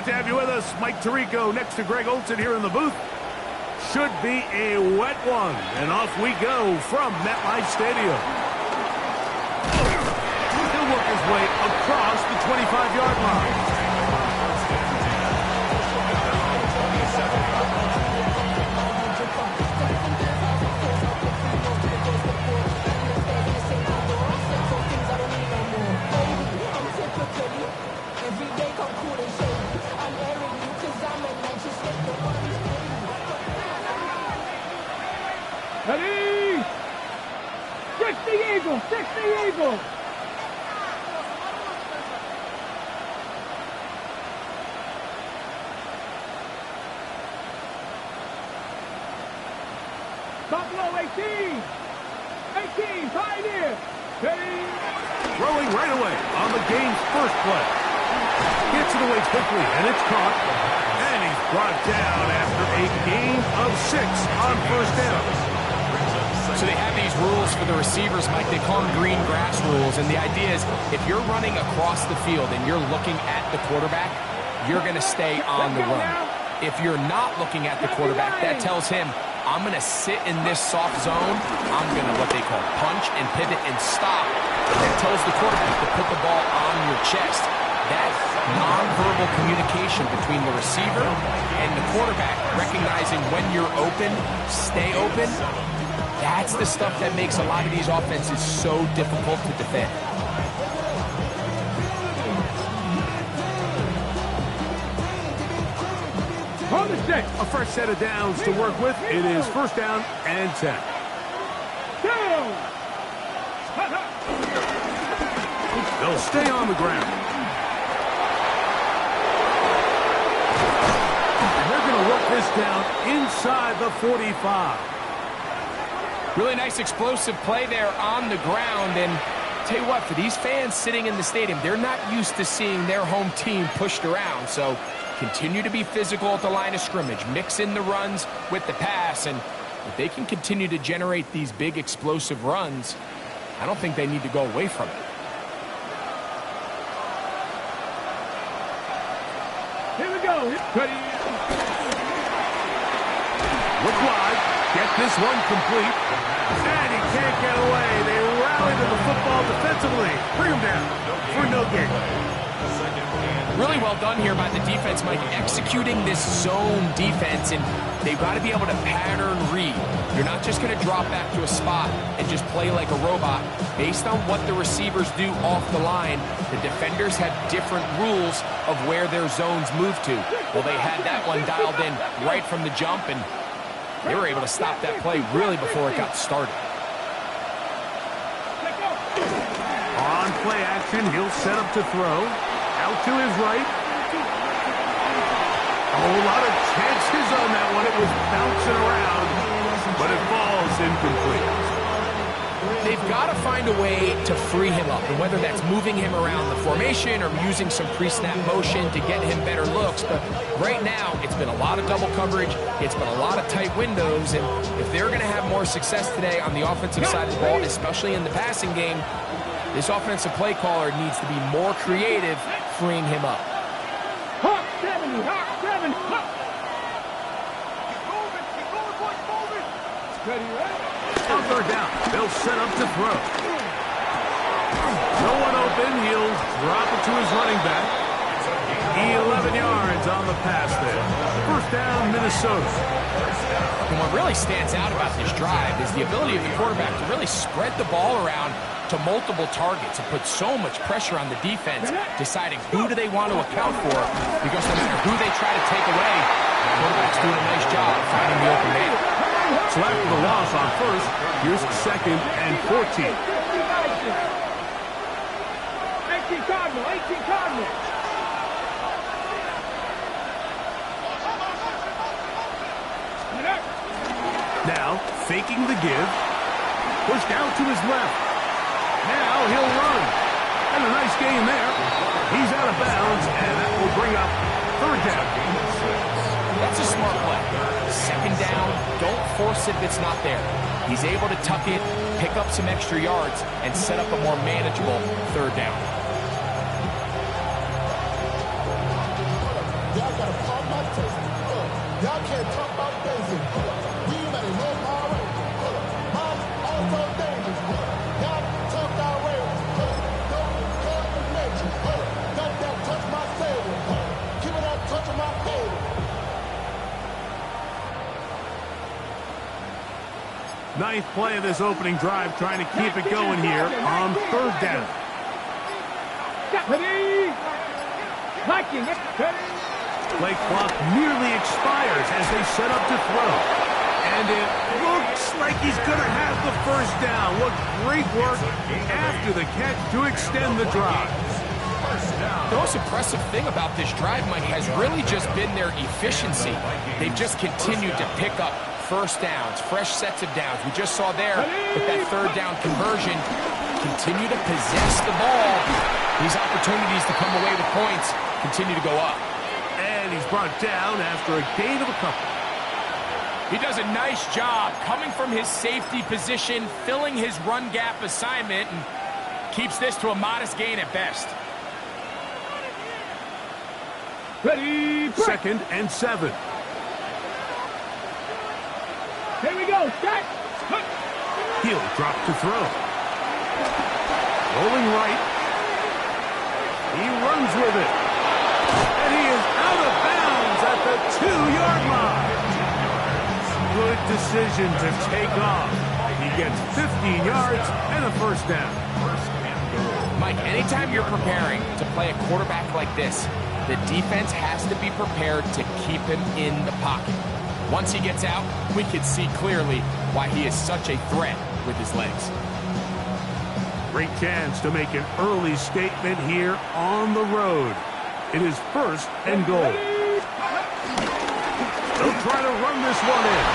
Glad to have you with us. Mike Tirico next to Greg Olsen here in the booth. Should be a wet one. And off we go from MetLife Stadium. He'll work his way across the 25-yard line. Ready? 60 Eagles, 60 Eagles. Buffalo 18, 18, Pioneer. Ready? Throwing right away on the game's first play. Gets it away quickly, and it's caught. And he's brought down after a gain of 6 on first down. So they have these rules for the receivers, Mike. They call them green grass rules. And the idea is if you're running across the field and you're looking at the quarterback, you're going to stay on the run. If you're not looking at the quarterback, that tells him, I'm going to sit in this soft zone. I'm going to what they call punch and pivot and stop. That tells the quarterback to put the ball on your chest. That nonverbal communication between the receiver and the quarterback, recognizing when you're open, stay open, that's the stuff that makes a lot of these offenses so difficult to defend. On the 6. A fresh set of downs to work with. It is first down and 10. Down. They'll stay on the ground. And they're going to work this down inside the 45. Really nice explosive play there on the ground. And tell you what, for these fans sitting in the stadium, they're not used to seeing their home team pushed around. So continue to be physical at the line of scrimmage. Mix in the runs with the pass. And if they can continue to generate these big explosive runs, I don't think they need to go away from it. Here we go. Ready? Look wide. Get this one complete. And he can't get away. They rally to the football defensively. Bring him down for no gain. Really well done here by the defense, Mike, executing this zone defense, and they've got to be able to pattern read. You're not just going to drop back to a spot and just play like a robot. Based on what the receivers do off the line, the defenders have different rules of where their zones move to. Well, they had that one dialed in right from the jump, and they were able to stop that play really before it got started. On play action, he'll set up to throw. Out to his right. A whole lot of chances on that one. It was bouncing around, but it falls incomplete. They've got to find a way to free him up, and whether that's moving him around the formation or using some pre-snap motion to get him better looks. But right now, it's been a lot of double coverage. It's been a lot of tight windows, and if they're going to have more success today on the offensive side of the ball, especially in the passing game, this offensive play caller needs to be more creative, freeing him up. Hawk 70, Hawk 70, Hawk. Ready, ready? On third down, they'll set up to throw. No one open. He'll drop it to his running back. 11 yards on the pass there. First down, Minnesota. And what really stands out about this drive is the ability of the quarterback to really spread the ball around to multiple targets and put so much pressure on the defense, deciding who do they want to account for, because no matter who they try to take away, the quarterback's doing a nice job of finding the open man. So after the loss on first, here's second and 14. 18 Cardinal, 18 Cardinal. Now, faking the give. Pushed out to his left. Now he'll run. And a nice gain there. He's out of bounds, and that will bring up third down. That's a smart play. Second down, don't force it if it's not there. He's able to tuck it, pick up some extra yards, and set up a more manageable third down. Y'all gotta pump my taste. Y'all can't talk about basic. We better know my way. Mom, also dangerous. Y'all talk our way. Don't cut the nature. Don't that touch my savior. Keep it up touching my baby. Ninth play of this opening drive, trying to keep it going here on third down. Ready? Viking, ready? Play clock nearly expires as they set up to throw. And it looks like he's going to have the first down. What great work after the catch to extend the drive. The most impressive thing about this drive, Mike, has really just been their efficiency. They've just continued to pick up first downs, fresh sets of downs. We just saw there with that third down conversion, continue to possess the ball. These opportunities to come away with points continue to go up. And he's brought down after a gain of a couple. He does a nice job coming from his safety position, filling his run gap assignment, and keeps this to a modest gain at best. Ready? Second and 7. Here we go. Set. He'll drop to throw. Rolling right. He runs with it. And he is out of bounds at the 2-yard line. Good decision to take off. He gets 15 yards and a first down. Mike, anytime you're preparing to play a quarterback like this, the defense has to be prepared to keep him in the pocket. Once he gets out, we can see clearly why he is such a threat with his legs. Great chance to make an early statement here on the road. It is first and goal. They'll try to run this one in.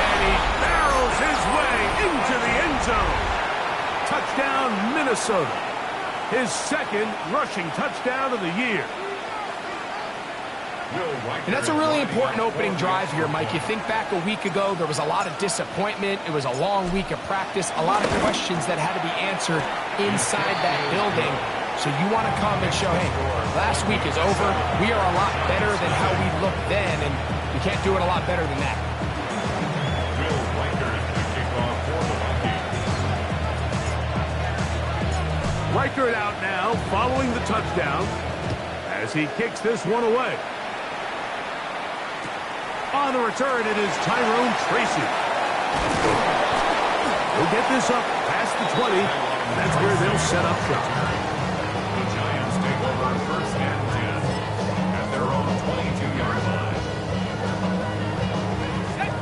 And he barrels his way into the end zone. Touchdown, Minnesota. His second rushing touchdown of the year. And that's a really important opening drive here, Mike. You think back a week ago, there was a lot of disappointment. It was a long week of practice, a lot of questions that had to be answered inside that building. So you want to come and show, hey, last week is over. We are a lot better than how we looked then, and you can't do it a lot better than that. Reichert out now, following the touchdown, as he kicks this one away. On the return, it is Tyrone Tracy. He'll get this up past the 20. That's where they'll set up shop. The Giants take over first and 10 at their own 22-yard line.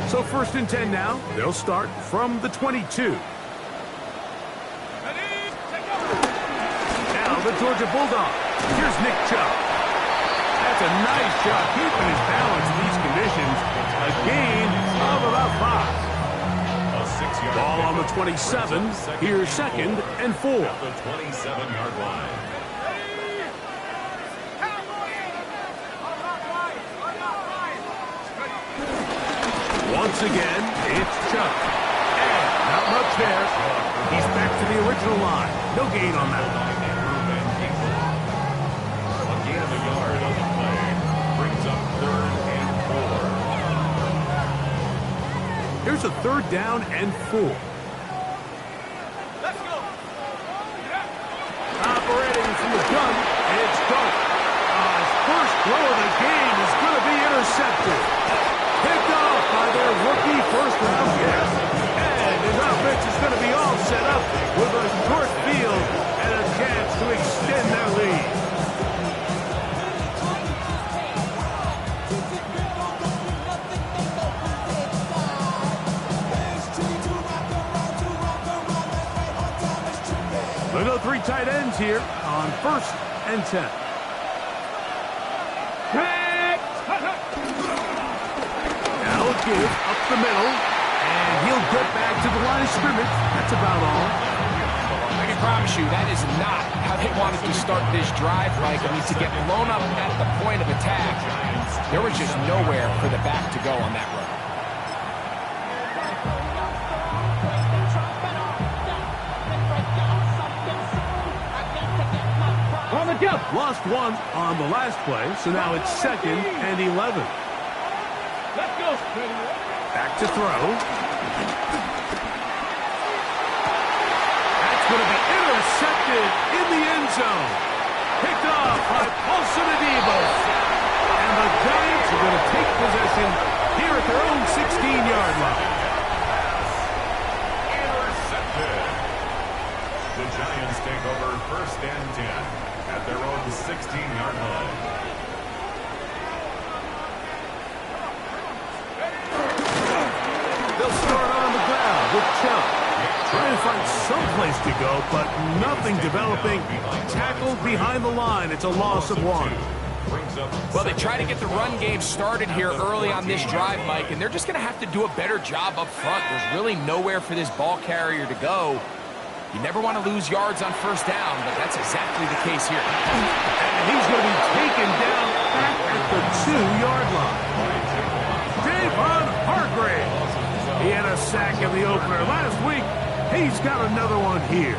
So first and 10 now. They'll start from the 22. Now the Georgia Bulldog. Here's Nick Chubb. That's a nice job keeping his balance in these conditions. A gain of about 5. A 6-yard Ball on the 27. Here's second and 4. at the 27-yard line. Once again, it's Chubb. And not much there. He's back to the original line. No gain on that one. A gain of a yard on the play brings up 3rd and 4. Here's a 3rd down and 4. Let's go. Operating from the gun, it's Dart. His first throw of the game is going to be intercepted. Picked off by their rookie first-round pick. And his offense is going to be all set up with a short field and a chance to extend their lead. They'll go 3 tight ends here on first and 10. Now a give up the middle, and he'll get back to the line of scrimmage. That's about all. I can promise you that is not how they wanted to start this drive, Mike. I mean, to get blown up at the point of attack, there was just nowhere for the back to go on that run. On the Let's go. Lost one on the last play, so now it's 2nd and 11. Let's go. Back to throw. That's going to be intercepted in the end zone. Picked off by Paulson Adebo. And the Giants are going to take possession here at their own 16-yard line. Intercepted. The Giants take over 1st and 10 at their own 16-yard line. They'll start on the ground with Chubb. Trying to find some place to go, but nothing developing. Tackled behind the line. It's a loss of 1. Well, they try to get the run game started here early on this drive, Mike, and they're just going to have to do a better job up front. There's really nowhere for this ball carrier to go. You never want to lose yards on 1st down, but that's exactly the case here. And he's going to be taken down back at the 2-yard line. Javon Hargrave. He had a sack in the opener last week. He's got another one here.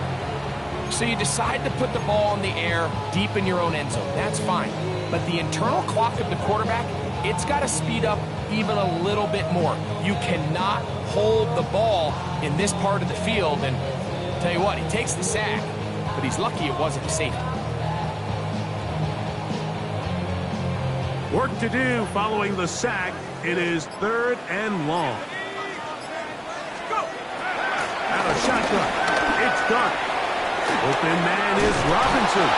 So you decide to put the ball in the air deep in your own end zone. That's fine. But the internal clock of the quarterback, it's got to speed up even a little bit more. You cannot hold the ball in this part of the field. And tell you what, he takes the sack, but he's lucky it wasn't a safety. Work to do following the sack. It is 3rd and long. Out of shotgun. It's Dark. Open man is Robinson.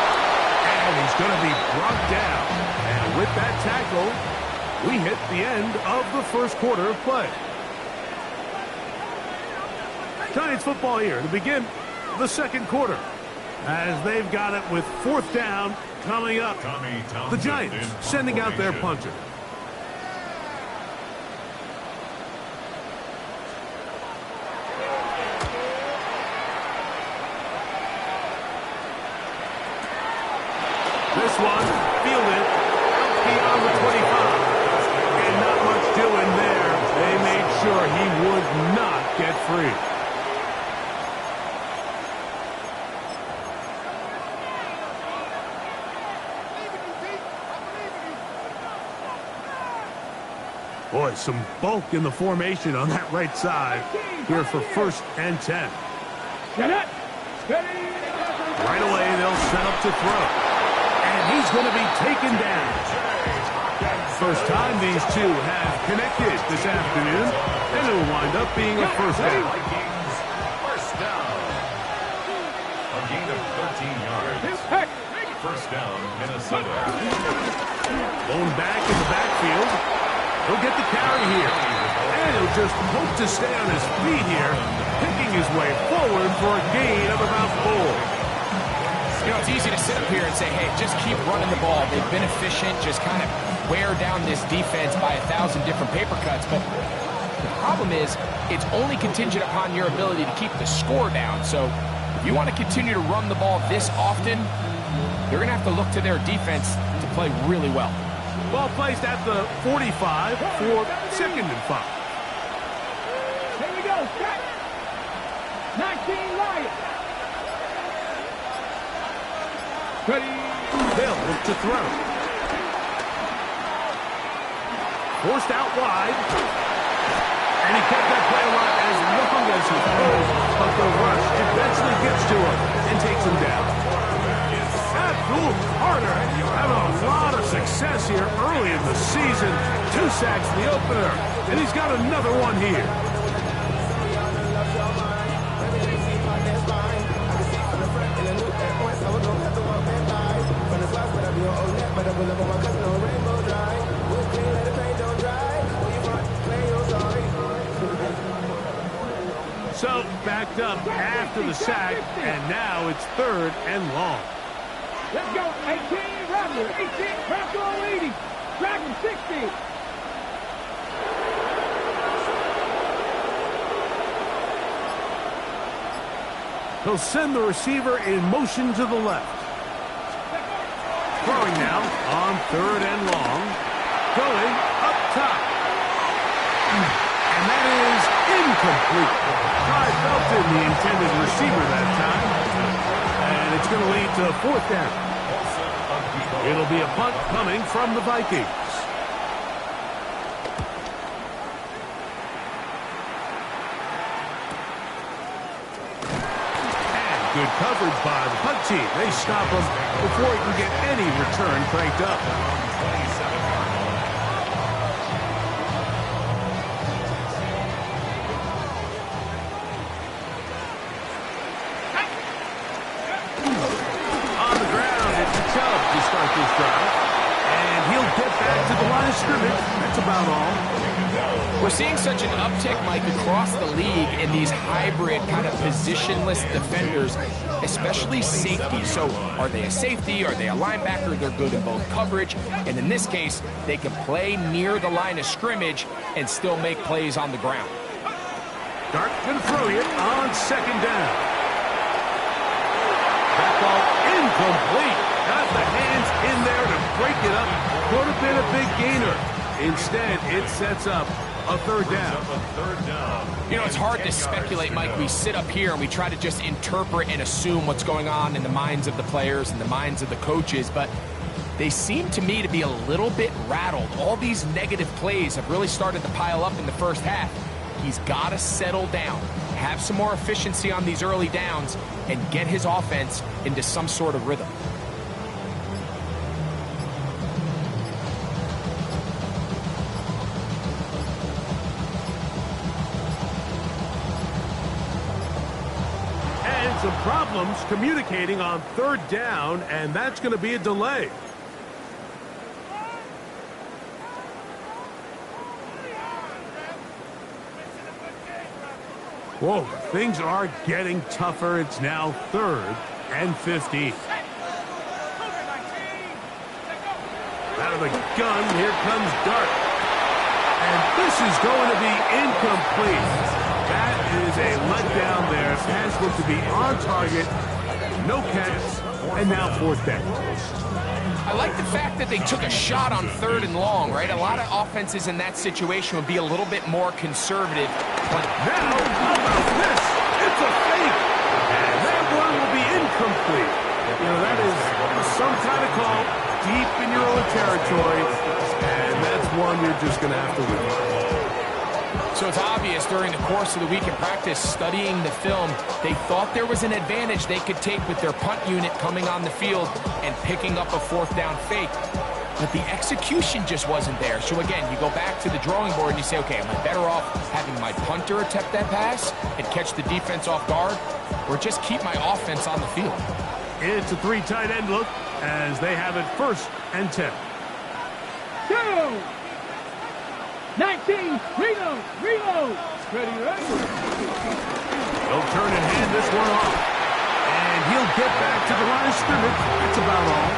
And he's going to be brought down. And with that tackle, we hit the end of the 1st quarter of play. Giants football here to begin the 2nd quarter. As they've got it with 4th down coming up. The Giants sending out their punter. This one fielded out beyond the 25. And not much doing there. They made sure he would not get free. Boy, some bulk in the formation on that right side here for 1st and 10. Right away, they'll set up to throw. And he's going to be taken down. First time these two have connected this afternoon, and it'll wind up being a 1st down. First down. A gain of 13 yards. 1st down, Minnesota. Going back in the backfield. He'll get the carry here. And he'll just hope to stay on his feet here, picking his way forward for a gain of about 4. You know, it's easy to sit up here and say, hey, just keep running the ball. They've been efficient, just kind of wear down this defense by 1,000 different paper cuts. But the problem is, it's only contingent upon your ability to keep the score down. So if you want to continue to run the ball this often, they're going to have to look to their defense to play really well. Ball placed at the 45 for 2nd and 5. Here we go. Set. 19 Lions. Ready. They'll look to throw. Forced out wide. And he kept that play alive as long as he could. But the rush eventually gets to him and takes him down. Abdul Carter having a lot of success here early in the season. 2 sacks in the opener. And he's got another one here. So backed up after the sack, and now it's 3rd and long. Let's go. 18 Raptor. 18 Raptor leading. Dragon 60. He'll send the receiver in motion to the left. Throwing now on 3rd and long. Going up top. And that is incomplete. Try Felton, the intended receiver that time. And it's going to lead to 4th down. It'll be a punt coming from the Vikings. And good coverage by the punt team. They stop him before he can get any return cranked up. Start this drive, and he'll get back to the line of scrimmage. That's about all. We're seeing such an uptick, Mike, across the league in these hybrid kind of positionless defenders, especially safety. So are they a safety? Are they a linebacker? They're good in both coverage. And in this case, they can play near the line of scrimmage and still make plays on the ground. Dart can throw it on second down. That ball incomplete. Got the hands in there to break it up. Could have been a big gainer. Instead, it sets up a third down. You know, it's hard to speculate, Mike. We sit up here and we try to just interpret and assume what's going on in the minds of the players and the minds of the coaches, but they seem to me to be a little bit rattled. All these negative plays have really started to pile up in the first half. He's got to settle down, have some more efficiency on these early downs, and get his offense into some sort of rhythm. Some problems communicating on third down, and that's going to be a delay. Whoa, things are getting tougher. It's now 3rd and 15. Out of the gun, here comes Dart. And this is going to be incomplete. That is a letdown there. Pass looked to be on target. No catch. And now 4th down. I like the fact that they took a shot on 3rd and long, right? A lot of offenses in that situation would be a little bit more conservative. But now, how about this? It's a fake. And that one will be incomplete. You know, that is some kind of call deep in your own territory. And that's one you're just going to have to win. So it's obvious during the course of the week in practice, studying the film, they thought there was an advantage they could take with their punt unit coming on the field and picking up a 4th down fake. But the execution just wasn't there. So again, you go back to the drawing board and you say, okay, am I better off having my punter attempt that pass and catch the defense off guard, or just keep my offense on the field? It's a 3 tight end look as they have it 1st and 10. 19, reload. Ready. They'll turn and hand this one off. And he'll get back to the line of scrimmage. That's about all.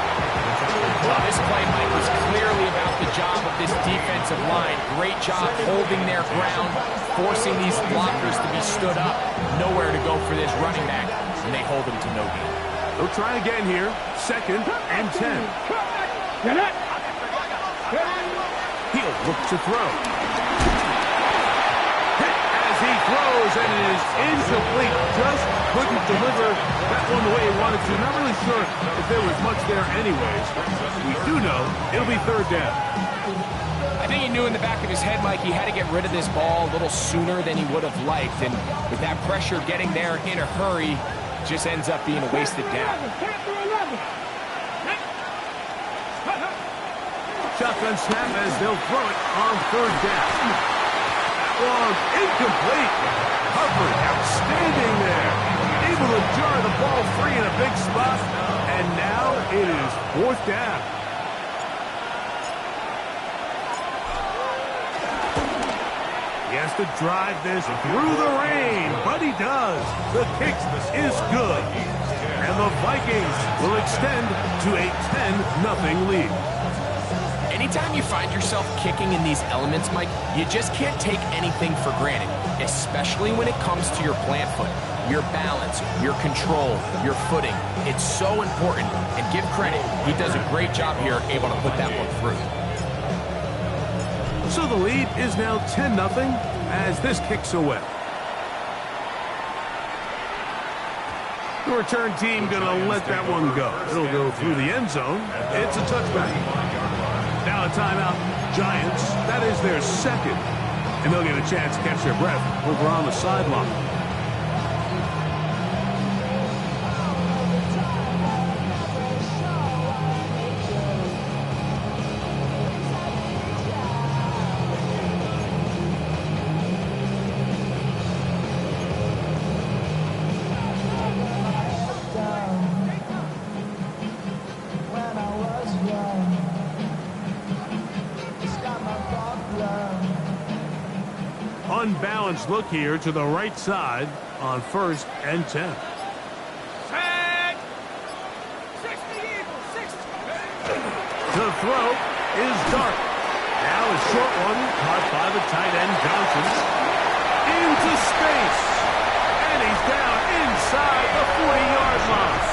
Well, this play, Mike, was clearly about the job of this defensive line. Great job holding their ground, forcing these blockers to be stood up. Nowhere to go for this running back, and they hold him to no gain. They'll try again here. 2nd and 10. He'll look to throw. Hit as he throws, and it is incomplete. Just couldn't deliver that one the way he wanted to. Not really sure if there was much there anyways. We do know it'll be 3rd down. I think he knew in the back of his head, Mike, he had to get rid of this ball a little sooner than he would have liked. And with that pressure getting there in a hurry, just ends up being a wasted down. Shotgun snap as they'll throw it on 3rd down. That one incomplete. Hubbard outstanding there. Able to jar the ball free in a big spot. And now it is 4th down. He has to drive this through the rain, but he does. The kick is good. And the Vikings will extend to a 10-0 lead. Anytime you find yourself kicking in these elements, Mike, you just can't take anything for granted, especially when it comes to your plant foot, your balance, your control, your footing. It's so important, and give credit. He does a great job here, able to put that one through. So the lead is now 10-0 as this kicks away. The return team going to let that one go. It'll go through the end zone. It's a touchback. Now a timeout. Giants, that is their second. And they'll get a chance to catch their breath over on the sideline. Unbalanced look here to the right side on 1st and 10. Set. 60 Eagles, 60. The throw is Dark. Now a short one caught by the tight end Johnson. Into space. And he's down inside the 40-yard line.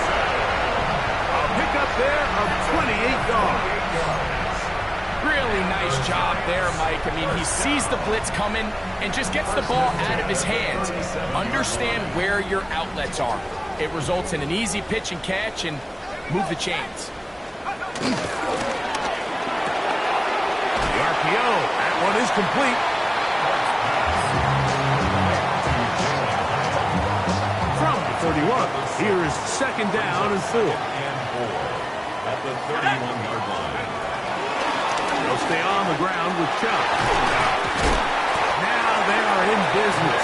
A pickup there of 28 yards. Really nice job there, Mike. I mean, he sees the blitz coming and just gets the ball out of his hands. Understand where your outlets are. It results in an easy pitch and catch and move the chains. The RPO, that one is complete. From the 31, here is 2nd down and 4. At the 31-yard line. They'll stay on the ground with Chubb. Now they are in business.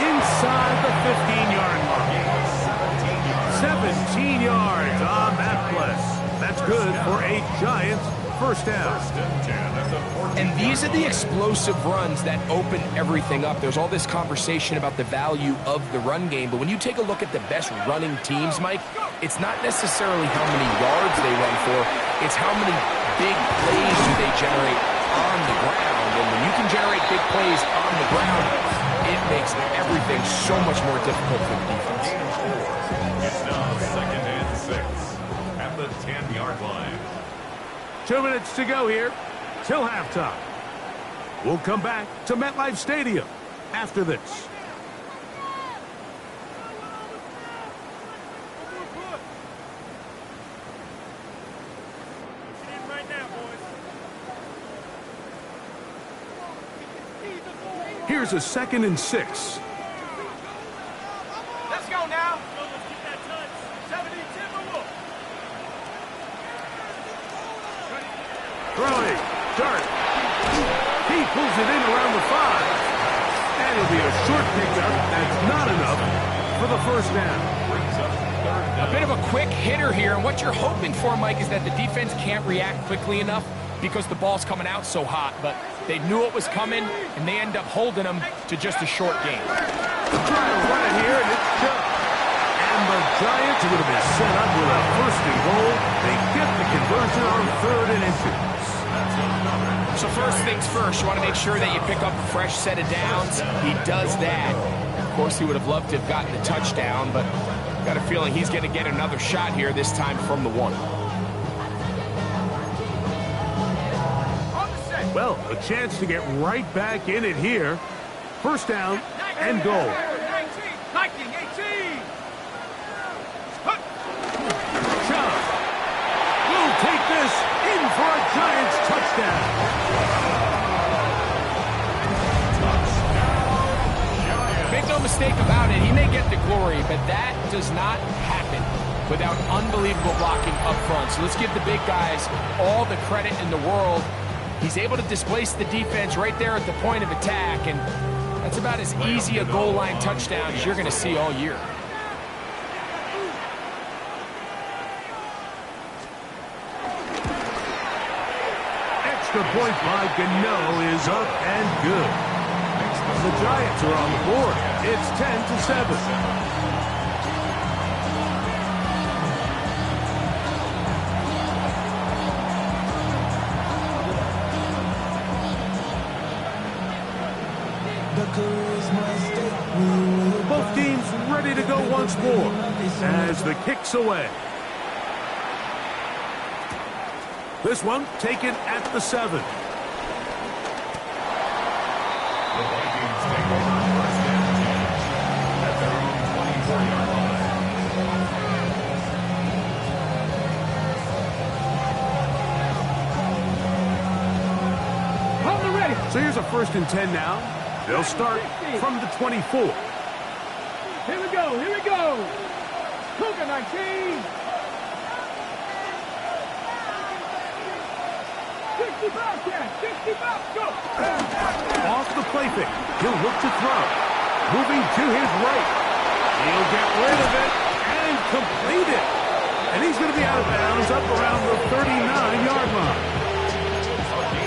Inside the 15-yard line. 17 yards on that play. That's good for a Giants first down. And these are the explosive runs that open everything up. There's all this conversation about the value of the run game, but when you take a look at the best running teams, Mike, it's not necessarily how many yards they run for, it's how many big plays do they generate on the ground. And when you can generate big plays on the ground, it makes everything so much more difficult for the defense. It's now 2nd and 6 at the 10-yard line. 2 minutes to go here till halftime. We'll come back to MetLife Stadium after this. Here's a 2nd and 6. Let's go now. Let's get that touch. 70 Timberwolves. Throwing. Dart. He pulls it in around the 5. And it'll be a short pickup. That's not enough for the first down. A bit of a quick hitter here, and what you're hoping for, Mike, is that the defense can't react quickly enough because the ball's coming out so hot, but they knew it was coming, and they end up holding them to just a short game. Trying to run it here, and it's Chubb. And the Giants are going to be set up with a 1st and goal. They get the conversion on 3rd and inches. So first things first, you want to make sure that you pick up a fresh set of downs. He does that. Of course, he would have loved to have gotten the touchdown, but got a feeling he's going to get another shot here, this time from the 1. Well, a chance to get right back in it here. 1st down and goal. 19, 18. Chubb will take this in for a Giants touchdown. Make no mistake about it, he may get the glory, but that does not happen without unbelievable blocking up front. So let's give the big guys all the credit in the world. He's able to displace the defense right there at the point of attack, and that's about as easy a goal line touchdown as you're going to see all year. Extra point by Gano is up and good. The Giants are on the board. It's 10-7. Both teams ready to go once more as the kick's away. This one taken at the 7. The Vikings take over 1st and 10 at their own 24-yard line. So here's a 1st and 10 now. They'll start from the 24. Here we go, here we go. Cougar 19. 65, Ken, 65, go. Off the play fake. He'll look to throw. Moving to his right. He'll get rid of it and complete it. And he's going to be out of bounds up around the 39-yard line.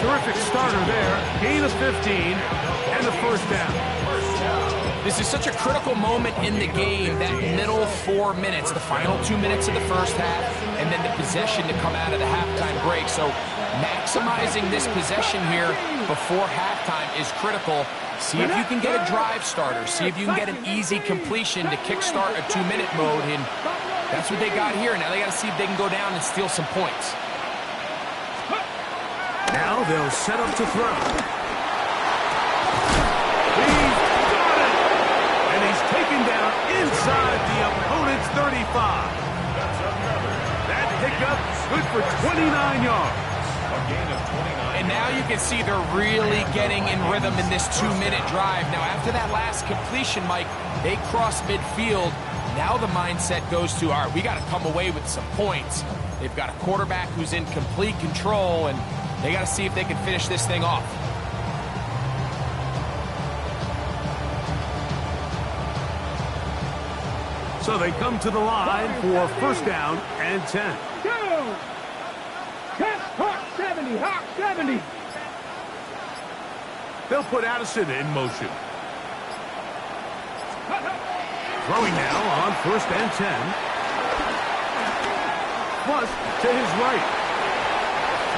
Terrific starter there. Gain of 15 and the 1st down. This is such a critical moment in the game, that middle 4 minutes, the final 2 minutes of the first half, and then the possession to come out of the halftime break. So maximizing this possession here before halftime is critical. See if you can get a drive starter. See if you can get an easy completion to kickstart a 2-minute mode, and that's what they got here. Now they got to see if they can go down and steal some points. Now they'll set up to throw. Taken down inside the opponent's 35. That pickup good for 29 yards. A gain of 29. And now you can see they're really getting in rhythm in this 2-minute drive. Now after that last completion, Mike, they cross midfield. Now the mindset goes to, all right, we got to come away with some points. They've got a quarterback who's in complete control, and they got to see if they can finish this thing off. So they come to the line for 1st down and 10. Go! Hawk 70, Hawk 70. They'll put Addison in motion. Throwing now on 1st and 10. Plus to his right.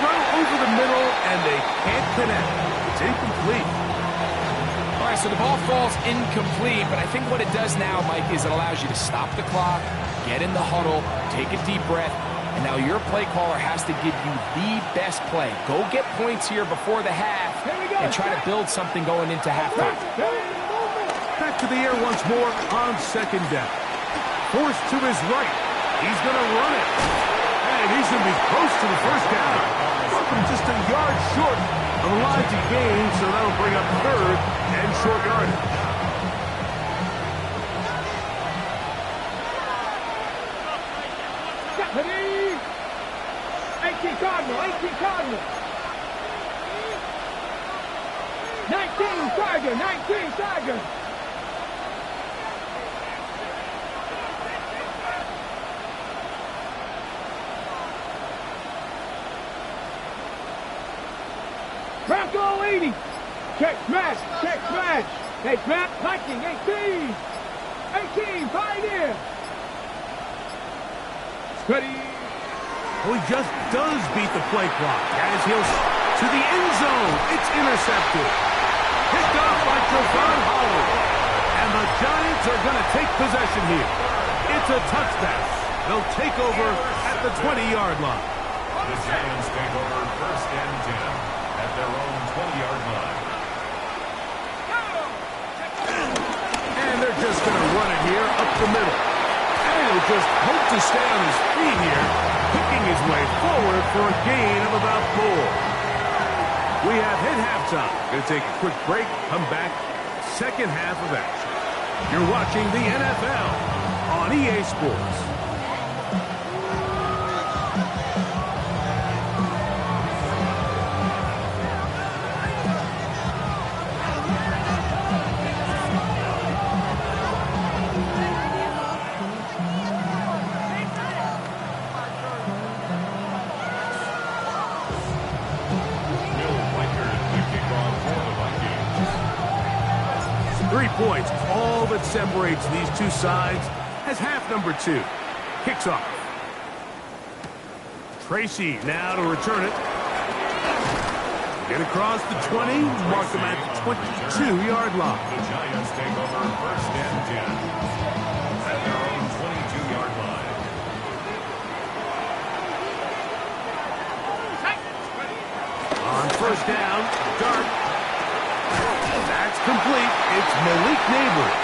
Throw over the middle, and they can't connect. It's incomplete. All right, so the ball falls incomplete, but I think what it does now, Mike, is it allows you to stop the clock, get in the huddle, take a deep breath, and now your play caller has to give you the best play. Go get points here before the half and try to build something going into halftime. Back to the air once more on 2nd down. Forced to his right. He's going to run it. And he's going to be close to the 1st down. Just a yard short of the line to gain, so that'll bring up 3rd and short yardage. Stephanie! 18 Cardinal, 18 Cardinal. 19 Tiger, 19 Tiger. Bronco 80. Check smash, check smash. Hey, smash, Viking 18. 18, Pioneer. Ready. Well, he just does beat the play clock as he'll to the end zone. It's intercepted. Picked off by Javon Holland. And the Giants are going to take possession here. It's a touchdown. They'll take over at the 20-yard line. The Giants take over 1st and 10 at their own 20-yard line. And they're just going to run it here up the middle. And he'll just hope to stay on his feet here, picking his way forward for a gain of about 4. We have hit halftime. Going to take a quick break, come back, 2nd half of action. You're watching the NFL on EA Sports. Bill Reichard, the kickoff for the Vikings. 3 points, all that separates these two sides as half number 2 kicks off. Tracy now to return it. Get across the 20, mark them at the 22-yard line. The Giants take over 1st and 10 at their own 22-yard line. On 1st down, Dart. That's complete. It's Malik Neighbors.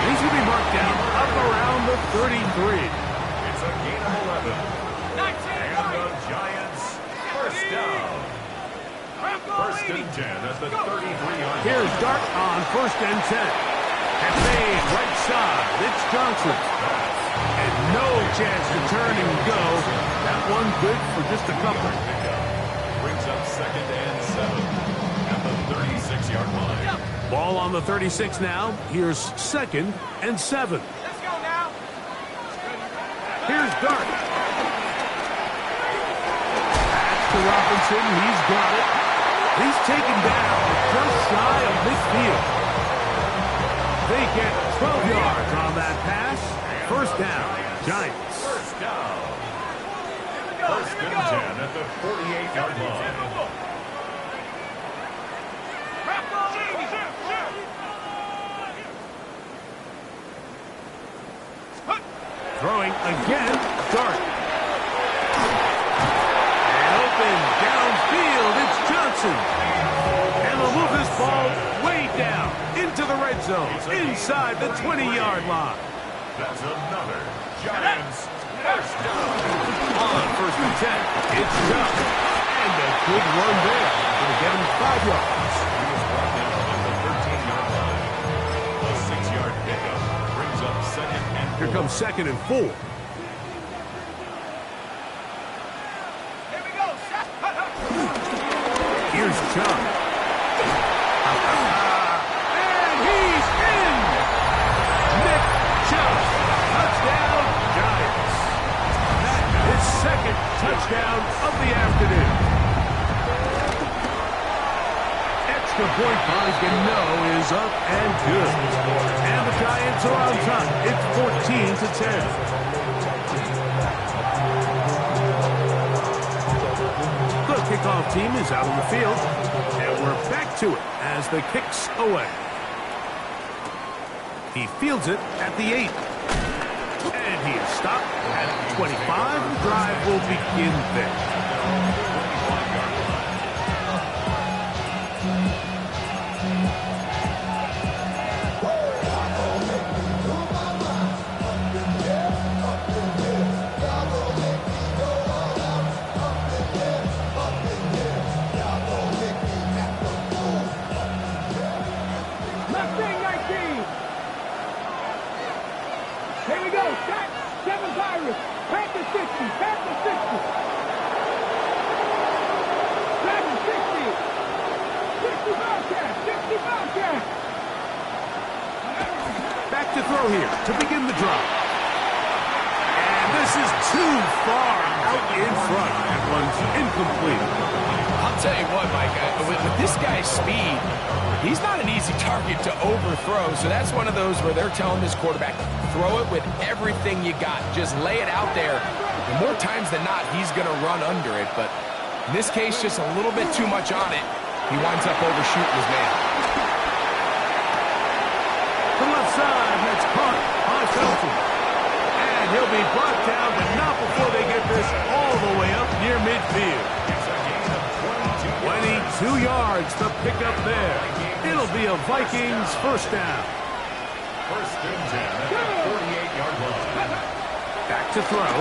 He's going to be marked down up around the 33. It's a gain of 11. And the Giants 1st down. First and 10 at the 33-yard line. Here's Dart on first and 10. And fade right side. It's Johnson. And no chance to turn and go. That one good for just a couple. Brings up second and 7 at the 36-yard line. Ball on the 36 now. Here's second and 7. Let's go now. Here's Dart. Pass to Robinson. He's got it. He's taken down just shy of midfield. They get 12 yards on that pass. First down, Giants. First down. First and 10 at the 48-yard line. Throwing again, Dart. And open downfield, it's Johnson. And they'll move this ball way down into the red zone, inside the 20-yard line. That's another Giants first down. On first and 10, it's Johnson. And a good run there. Going to get him 5 yards. He was brought down at the 13-yard line. A 6-yard pickup brings up second and 4. Here comes second and 4. Here we go. Here's Chubb. And he's in! Nick Chubb. Touchdown, Giants. That is second touchdown of the afternoon. Extra point Bogdan is up and good. And the Giants are on top. It's 14-10. The kickoff team is out on the field, and we're back to it as the kick's away. He fields it at the 8. And he is stopped at the 25. The drive will begin there. Mustang 19. Here we go. Shot. 7 Pirates. Panther 60. Panther 60. Dragon 60. 60 Bobcat. 60 Bobcat. Back to throw here to begin the drive. And this is too far out in front. That one's incomplete. I'll tell you what, Mike, with this guy's speed, he's not an easy target to overthrow. So that's one of those where they're telling this quarterback, throw it with everything you got. Just lay it out there. And more times than not, he's going to run under it. But in this case, just a little bit too much on it. He winds up overshooting his man. To the left side, that's caught by Felton. And he'll be brought down, but not before they get this all the way up near midfield. 22 yards to pick up there. It'll be a Vikings first down. First and 10 at the 48-yard line. Back to throw.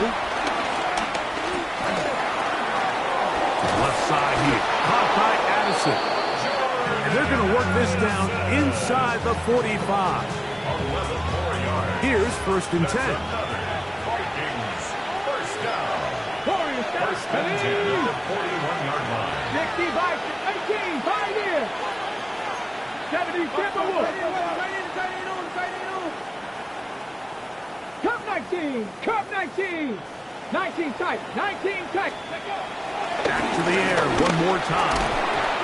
Left side here. Caught by Addison. And they're going to work this down inside the 45. 11 more yards. Here's first and 10. Vikings first down. Warriors got First and 10 at the 41-yard line. 60 Vikings. 18. Pioneer. 70 Timberwolves. Cup 19. Cup 19. 19 tight. 19 tight. Back to the air one more time.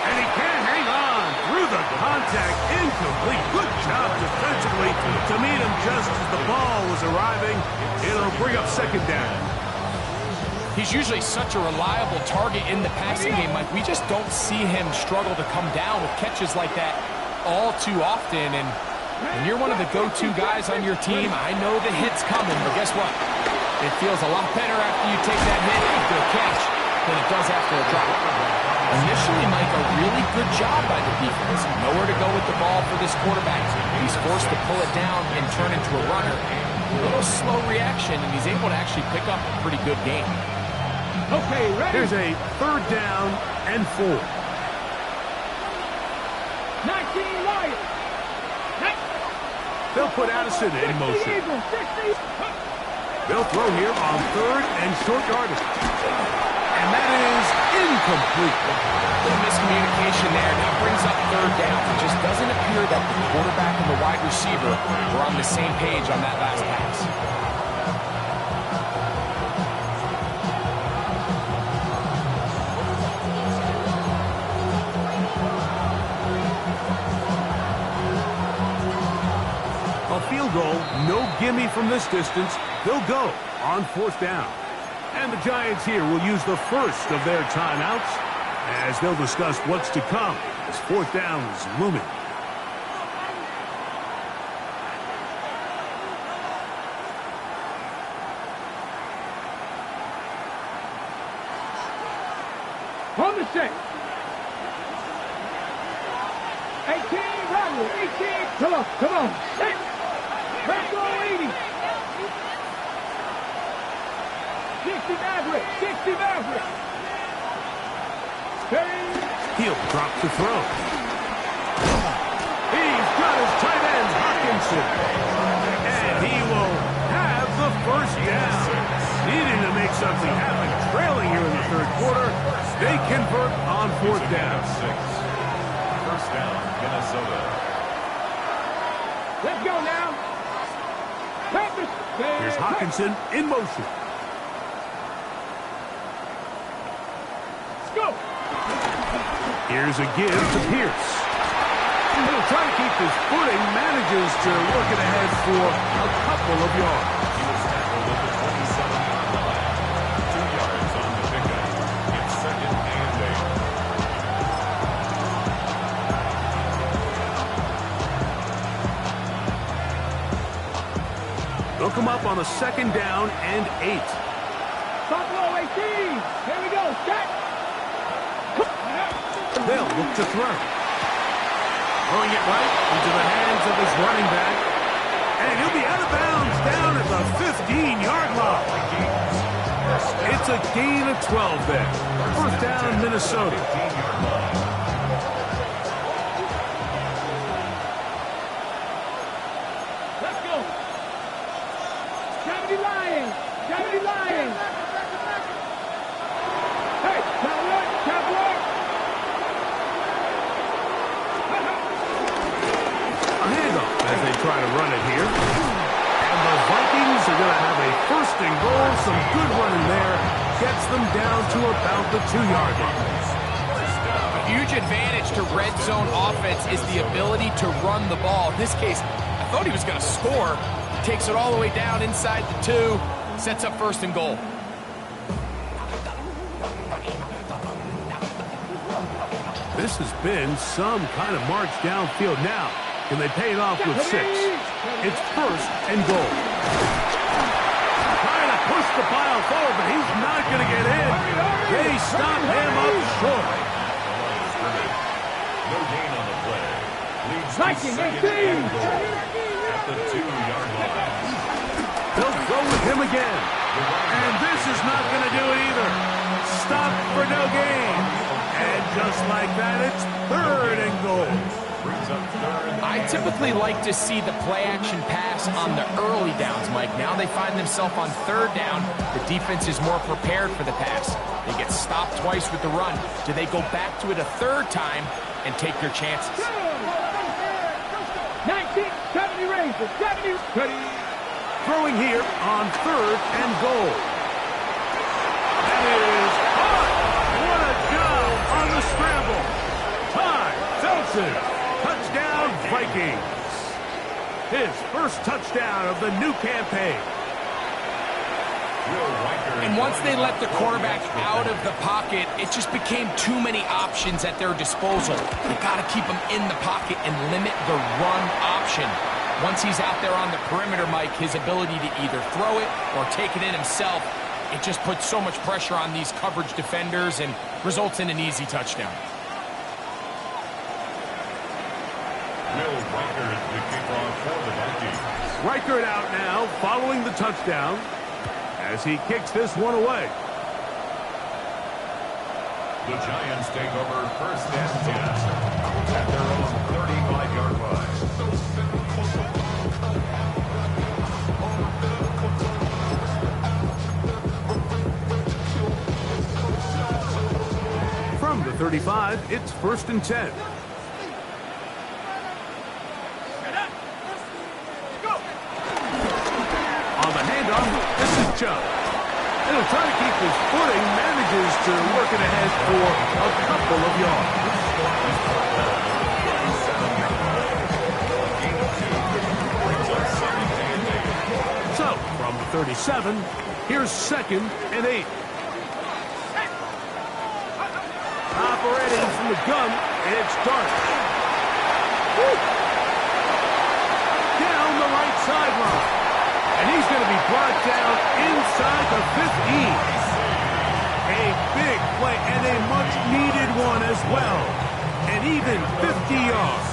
And he can't hang on through the contact. Incomplete. Good job defensively to meet him just as the ball was arriving. It'll bring up second down. He's usually such a reliable target in the passing game, Mike. We just don't see him struggle to come down with catches like that all too often. And when you're one of the go-to guys on your team, I know the hit's coming, but guess what? It feels a lot better after you take that hit after a catch than it does after a drop. Initially, Mike, a really good job by the defense. Nowhere to go with the ball for this quarterback. He's forced to pull it down and turn into a runner. A little slow reaction, and he's able to actually pick up a pretty good game. Okay, ready? Here's a third down and 4. 19 Lions. They'll put Addison in motion. 60. They'll throw here on third and short yardage. And that is incomplete. The miscommunication there now brings up third down. It just doesn't appear that the quarterback and the wide receiver were on the same page on that last pass. A field goal, no gimme from this distance. They'll go on fourth down. And the Giants here will use the first of their timeouts as they'll discuss what's to come as fourth down is looming. On the set. 18, Rodney. 18. Come on. Set. Let's go, 80. 60 Maverick. 60 Maverick. He'll drop the throw. He's got his tight end, Hockenson. And he will have the first down. Needing to make something happen, trailing here in the third quarter. They convert on fourth down. First down, Minnesota. Let's go now. Here's Hockenson in motion. Let's go. Here's a give to Pierce. He'll try to keep his footing, manages to work it ahead for a couple of yards. He was tackled at the 27-yard line. 2 yards on the pickup. It's second and 8. They'll come up on a second down and 8. Buffalo 18. Here we go. Set. They'll look to throw. Throwing it right into the hands of his running back. And he'll be out of bounds down at the 15-yard line. It's a gain of 12 there. First down, Minnesota. 15-yard line. Let's go. 70 Lions. 70 Lions. Hey, Cowboy. A handoff as they try to run it here. And the Vikings are going to have a first and goal. Some good running there. Gets them down to about the 2-yard line. A huge advantage to red zone offense is the ability to run the ball. In this case, I thought he was going to score. Takes it all the way down inside the 2. Sets up first and goal. This has been some kind of march downfield now. Can they pay it off with 6? It's first and goal. Trying to push the pile forward, but he's not going to get in. They stop him up short. No gain on the play. Leads to Viking, second 18. and goal at the 2-yard line. They'll throw with him again. And this is not going to do it either. Stop for no gain. And just like that, it's third and goal. Brings up third. I typically like to see the play-action pass on the early downs, Mike. Now they find themselves on third down. The defense is more prepared for the pass. They get stopped twice with the run. Do they go back to it a third time and take their chances? 1970 Rangers. 70. Throwing here on third and goal. That is hot. What a job on the scramble. Ty Felton. Touchdown, Vikings. His first touchdown of the new campaign. And once they let the quarterback out of the pocket, it just became too many options at their disposal. They got to keep him in the pocket and limit the run option. Once he's out there on the perimeter, Mike, his ability to either throw it or take it in himself, it just puts so much pressure on these coverage defenders and results in an easy touchdown. Will Reichard the kickoff for the Vikings. Reichard out now following the touchdown as he kicks this one away. The Giants take over first and 10 at their own 35, it's 1st and 10. On the handoff, this is Chubb. And he'll try to keep his footing, manages to work it ahead for a couple of yards. So, from the 37, here's 2nd and 8. Operating from the gun, it's Dart. Down the right sideline. And he's going to be brought down inside the 15. A big play and a much-needed one as well. And even 50 yards.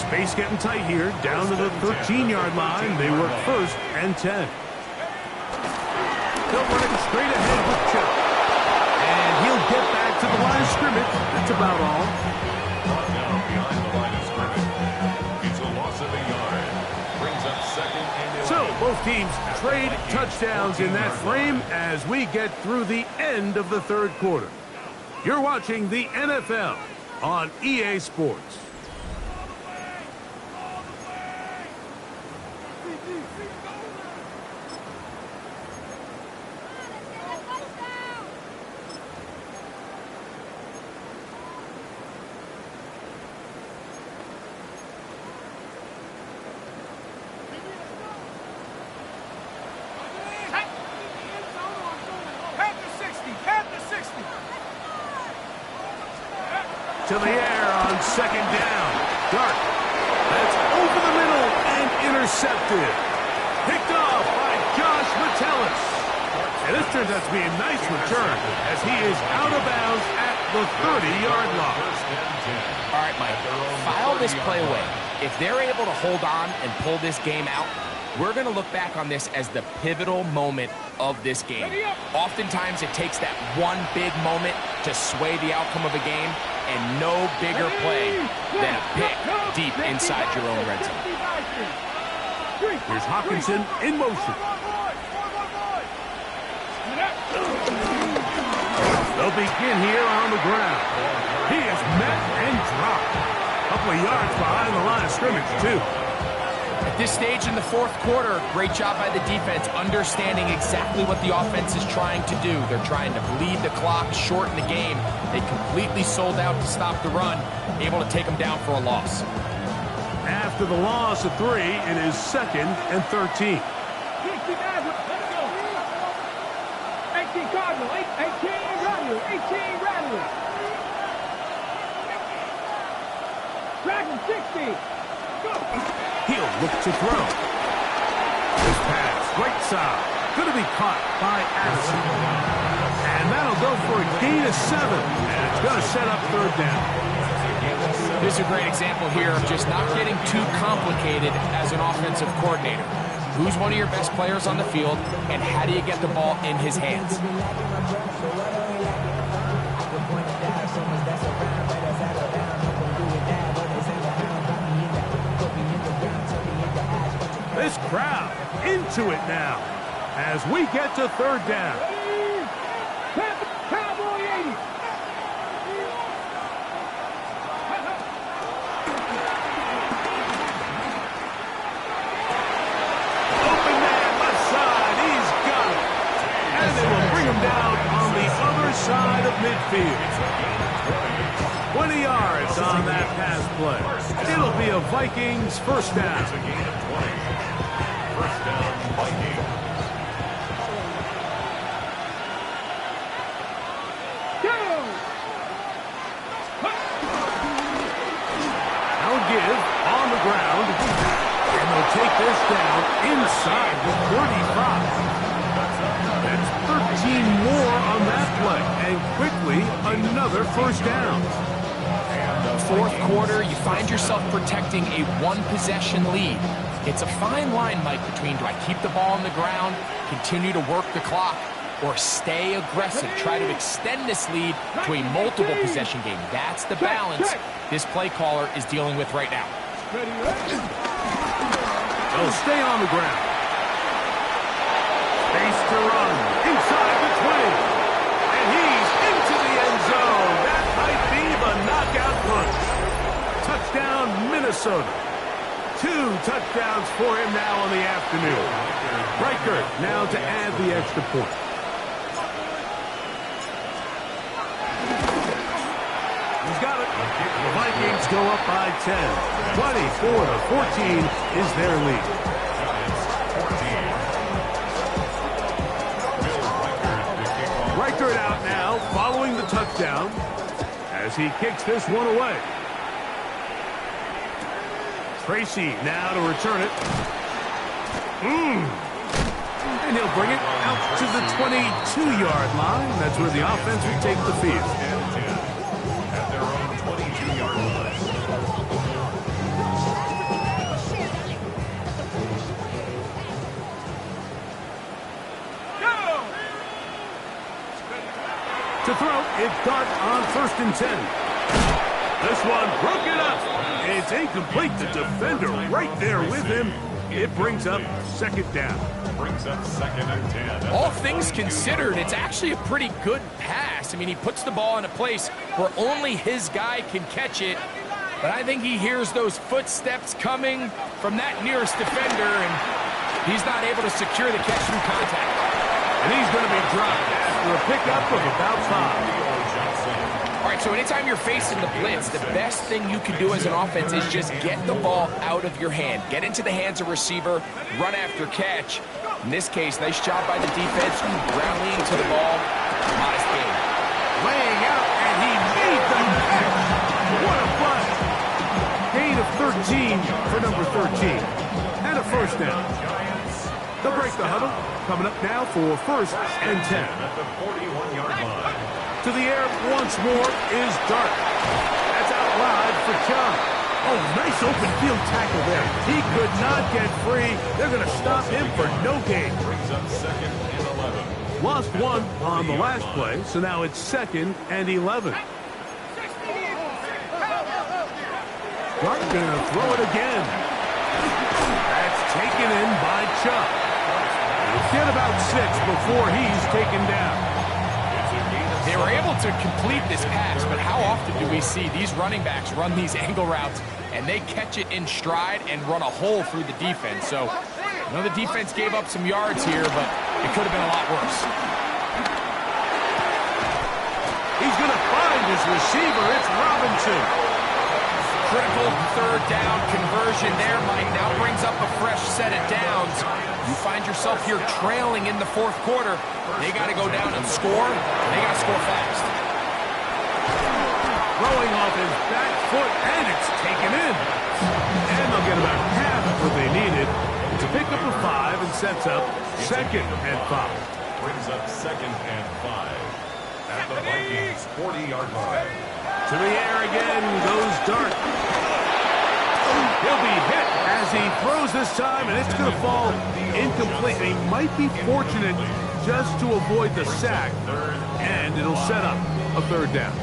Space getting tight here. Down to the 13-yard line. They work 1st and 10. They'll run it straight ahead with Chubb. And he'll get back to the line of scrimmage. That's about all. Brought down behind the line of scrimmage. It's a loss of a yard. Brings up 2nd and 11. So, both teams trade touchdowns in that frame as we get through the end of the 3rd quarter. You're watching the NFL on EA Sports. To the air on 2nd down. Dart. That's over the middle and intercepted. Picked off by Josh Metellus. And this turns out to be a nice return as he is out of bounds at the 30-yard line. All right, Mike, file this play away. If they're able to hold on and pull this game out, we're going to look back on this as the pivotal moment of this game. Oftentimes, it takes that one big moment to sway the outcome of a game, and no bigger play than a pick deep inside your own red zone. Here's Hockenson in motion. They'll begin here on the ground. He is met and dropped. A couple of yards behind the line of scrimmage, too. At this stage in the 4th quarter, great job by the defense, understanding exactly what the offense is trying to do. They're trying to bleed the clock, shorten the game. They completely sold out to stop the run, able to take them down for a loss. After the loss of 3, it is 2nd and 13. 18 Cardinal, 18 Rattler, 18 Rattler. Dragon 60. Go. He'll look to throw. This pass, right side, going to be caught by Addison. And that'll go for a gain of 7. And it's going to set up 3rd down. This is a great example here of just not getting too complicated as an offensive coordinator. Who's one of your best players on the field, and how do you get the ball in his hands? This crowd into it now as we get to 3rd down. Cowboy 80. Open man left side, he's got it. And they will bring him down on the other side of midfield. 20 yards on that pass play. It'll be a Vikings 1st down. It's a gain of 20. 1st down, Vikings. Now give on the ground. And they'll take this down inside the 35. That's 13 more on that play. And quickly, another 1st down. 4th quarter, you find yourself protecting a one-possession lead. It's a fine line, Mike, between do I keep the ball on the ground, continue to work the clock, or stay aggressive, try to extend this lead to a multiple-possession game. That's the balance this play caller is dealing with right now. They'll stay on the ground. Space to run inside the 20. And he's into the end zone. Minnesota. 2 touchdowns for him now on the afternoon. Reichert now to add the extra point. He's got it. The Vikings go up by 10. 24-14 is their lead. Reichert out now following the touchdown as he kicks this one away. Tracy now to return it. And he'll bring it out to the 22-yard line. That's where the offense will take the field. At their own 22-yard line. To throw, it's Dart on 1st and 10. This one broken up. It's incomplete. The defender right there with him. It brings up 2nd down. Brings up 2nd and 10. All things considered, it's actually a pretty good pass. I mean, he puts the ball in a place where only his guy can catch it. But I think he hears those footsteps coming from that nearest defender, and he's not able to secure the catch through contact. And he's going to be dropped after a pickup of about 5. All right, so anytime you're facing the blitz, the best thing you can do as an offense is just get the ball out of your hand. Get into the hands of receiver, run after catch. In this case, nice job by the defense, rallying to the ball. Modest gain. Laying out, and he made the catch. What a play. Gain of 13 for number 13. And a 1st down. They'll break the huddle. Coming up now for 1st and 10. At the 41-yard line. To the air once more is Dart. That's out wide for Chung. Oh, nice open field tackle there. He could not get free. They're going to stop him for no gain. Brings up 2nd and 11. Lost 1 on the last play, so now it's 2nd and 11. Dart going to throw it again. That's taken in by Chubb. He'll get about 6 before he's taken down. They were able to complete this pass, but how often do we see these running backs run these angle routes and they catch it in stride and run a hole through the defense? So, I know the defense gave up some yards here, but it could have been a lot worse. He's going to find his receiver. It's Robinson. Critical 3rd down conversion there, Mike. Now brings up a fresh set of downs. You find yourself here trailing in the 4th quarter. They got to go down and score. They got to score fast. Throwing off his back foot, and it's taken in. And they'll get about half of what they needed. It's a pickup of 5 and sets up 2nd and 5. Brings up 2nd and 5. At the Vikings 40-yard line. To the air again goes Dart. He'll be hit as he throws this time, and it's going to fall incomplete. He might be fortunate just to avoid the sack, and it'll set up a 3rd down.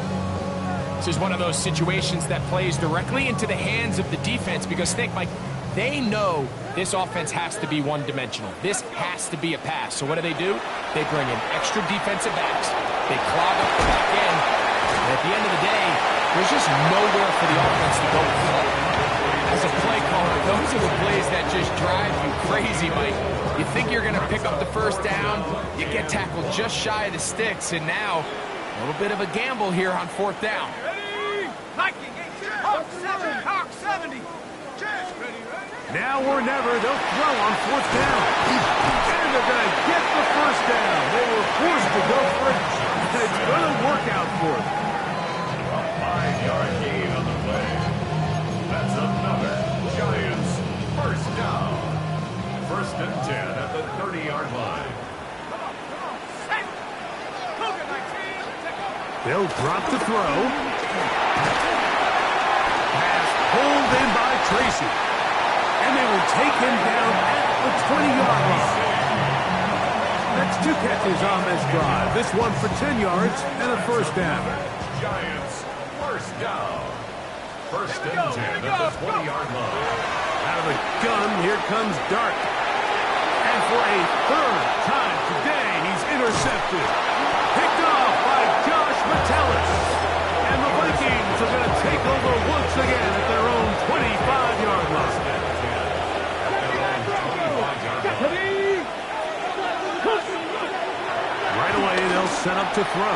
This is one of those situations that plays directly into the hands of the defense because, think, Mike, they know this offense has to be one-dimensional. This has to be a pass. So what do? They bring in extra defensive backs. They clog up the back end. And at the end of the day, there's just nowhere for the offense to go from. As a play caller, those are the plays that just drive you crazy, Mike. You think you're going to pick up the 1st down, you get tackled just shy of the sticks, and now a little bit of a gamble here on 4th down. Hawk 70. Now or never, they'll throw on 4th down. And they're going to get the 1st down. They were forced to go for it, and it's going to work out for them. A 5-yard gain on the play. That's another Giants 1st down. 1st and 10 at the 30-yard line. They'll drop the throw. Pass pulled in by Tracy. And they will take him down at the 20-yard line. That's 2 catches on this drive. This one for 10 yards and a 1st down. Giants 1st down. 1st and 10 at the 20-yard line. Out of the gun, here comes Dart. And for a 3rd time today, he's intercepted. Picked off by Josh Metellus. And the Vikings are going to take over once again at their own 25 to throw.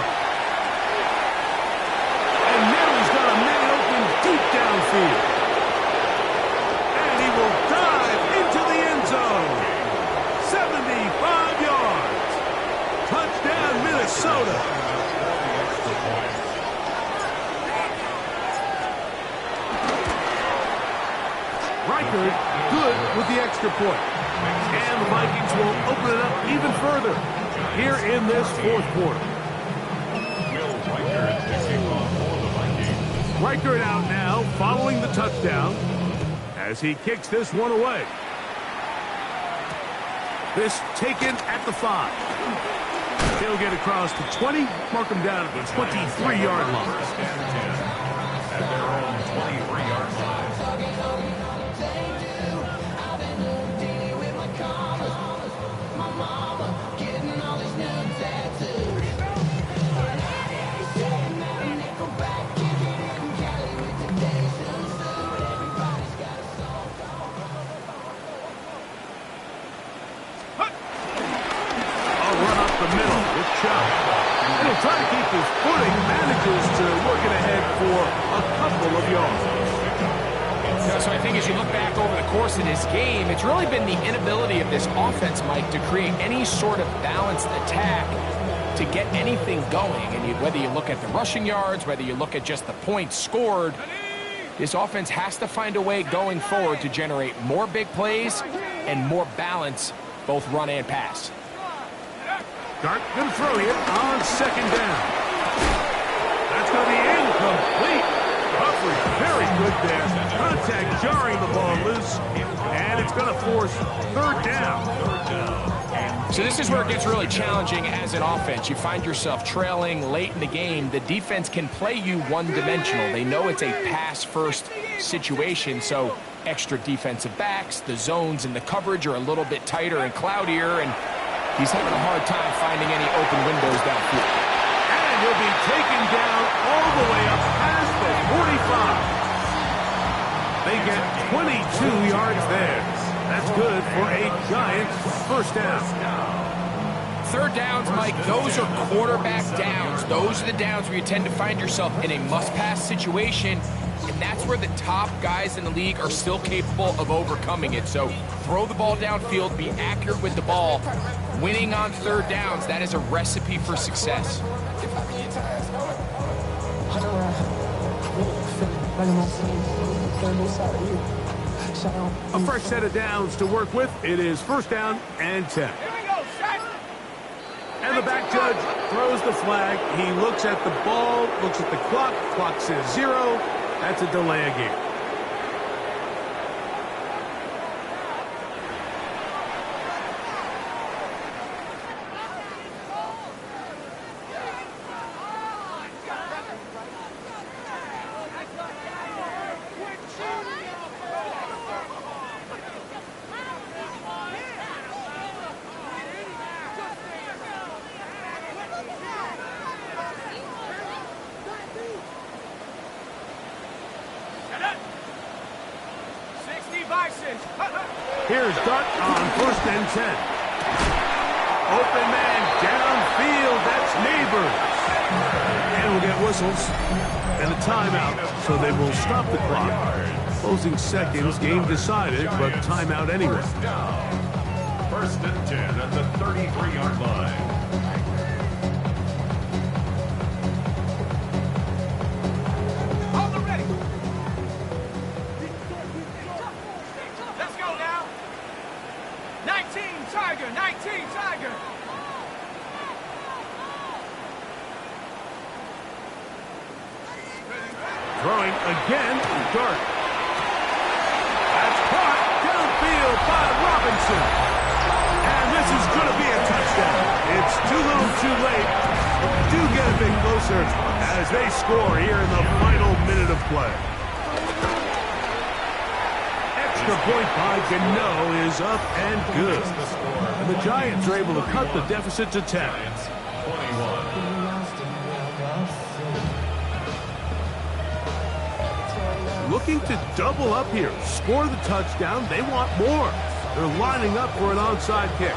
And now he's got a man open deep downfield. And he will dive into the end zone. 75 yards. Touchdown, Minnesota. Reichard good with the extra point. And the Vikings will open it up even further here in this fourth quarter. Reichard out now following the touchdown as he kicks this one away. This taken at the 5. He'll get across the 20, mark him down at the 23-yard line. At their own 23-yard line. And he'll try to keep his footing, manages to work it ahead for a couple of yards. So I think as you look back over the course of this game, it's really been the inability of this offense, Mike, to create any sort of balanced attack to get anything going. And whether you look at the rushing yards, whether you look at just the points scored, this offense has to find a way going forward to generate more big plays and more balance, both run and pass. Dart going to throw here on second down. That's going to be incomplete. Coverage very good there. Contact jarring the ball loose. And it's going to force third down. So this is where it gets really challenging as an offense. You find yourself trailing late in the game. The defense can play you one-dimensional. They know it's a pass-first situation, so extra defensive backs, the zones and the coverage are a little bit tighter and cloudier, and he's having a hard time finding any open windows downfield. And he'll be taken down all the way up past the 45. They get 22 yards there. That's good for a Giants first down. Third downs, Mike, those are quarterback downs. Those are the downs where you tend to find yourself in a must-pass situation, and that's where the top guys in the league are still capable of overcoming it. So throw the ball downfield, be accurate with the ball. Winning on third downs, that is a recipe for success. A fresh set of downs to work with. It is first down and 10. And the back judge throws the flag. He looks at the ball, looks at the clock. Clock says 0. That's a delay of game. Here's Dart on first and 10. Open man downfield. That's Neighbors. And we'll get whistles and a timeout, so they will stop the clock. Closing seconds, game decided, but timeout anyway. First and 10 at the 33-yard line. Throwing again, Dart. That's caught downfield by Robinson. And this is going to be a touchdown. It's too little too late, but they do get a bit closer as they score here in the final minute of play. Extra point by Gano is up and good. And the Giants are able to cut the deficit to 10. 21. Looking to double up here, score the touchdown. They want more. They're lining up for an onside kick.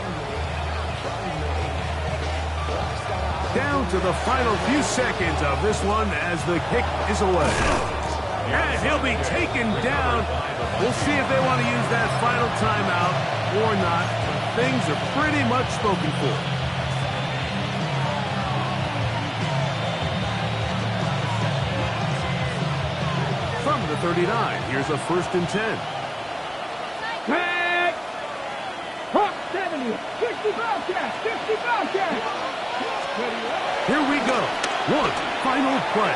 down to the final few seconds of this one as the kick is away. And he'll be taken down. We'll see if they want to use that final timeout or not. Things are pretty much spoken for. From the 39, here's a 1st and 10. Tag! Hawk 70, 60 Bobcat, 60 Bobcat. Here we go. One final play.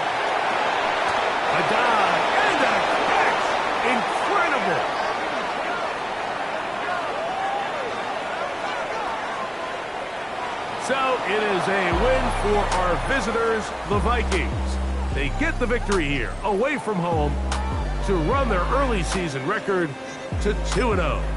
A dive and a catch. Incredible. So it is a win for our visitors, the Vikings. They get the victory here, away from home, to run their early season record to 2-0.